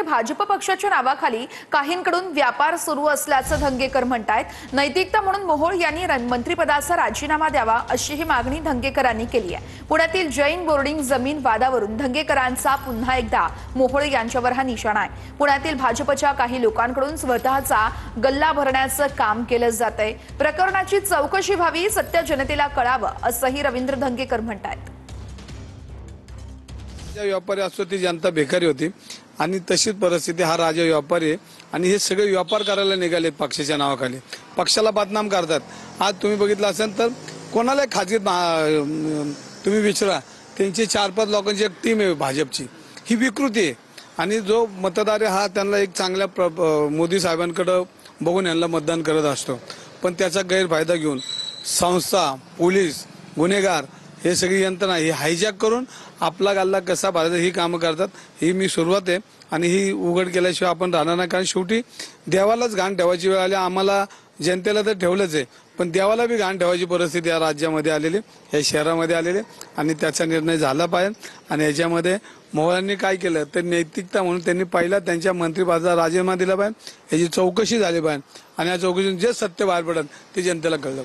राज्यामध्ये भाजप पक्षाच्या नावाखाली काहींकडून व्यापार सुरू असल्याचं धंगेकर म्हणतायत। नैतिकता म्हणून मोहोळ यांनी मंत्रिपदाचा राजीनामा द्यावा अशी ही मागणी धंगेकरांनी केली आहे। पुण्यातील जैन बोर्डिंग जमीन वादावरून धंगेकरांचा पुन्हा एकदा मोहोळ यांच्यावर हा निशाणा आहे। पुण्यातील भाजपच्या काही लोकांकडून स्वतःचा गल्ला भरण्याचं काम केलं जातंय। प्रकरणाची चौकशी व्हावी, सत्य जनतेला कळावं असंही रवींद्र धंगेकर म्हणतायत। व्यापारी असतो ती जनता बेकारी होती आणि तशीच परिस्थिती हा राजा व्यापारी आहे आणि हे सगळे व्यापार करायला निघाले पक्षाच्या नावाखाली, पक्षाला बदनाम करतात। आज तुम्ही बघितलं असेल तर कोणाला खाजगी तुम्ही विचारा, त्यांची 4-5 लोकांची एक टीम आहे भाजपची, ही विकृती आहे। आणि जो मतदार हा त्यांना एक चांगल्या मोदी साहेबांकडे बघून यांना मतदान करत असतो, पण त्याचा गैरफायदा घेऊन संस्था, पोलीस, गुन्हेगार हे सगळी यंत्रणा ही हायजॅक करून आपला गल्ला कसा भरायचा ही कामं करतात। ही मी सुरुवात आहे आणि ही उघड केल्याशिवाय आपण राहणार नाही, कारण शेवटी देवालाच घाण ठेवायची वेळ आली। आम्हाला जनतेला तर ठेवलंच आहे, पण देवाला बी घाण ठेवायची परिस्थिती या राज्यामध्ये आलेली, या शहरामध्ये आलेली आणि त्याचा निर्णय झाला पाहिजे। आणि याच्यामध्ये मोहोळांनी काय केलं तर नैतिकता म्हणून त्यांनी पहिला त्यांच्या मंत्रिपदाचा राजीनामा दिला पाहिजे, याची चौकशी झाली पाहिजे आणि या चौकशीतून जे सत्य बाहेर पडेल ते जनतेला कळलं।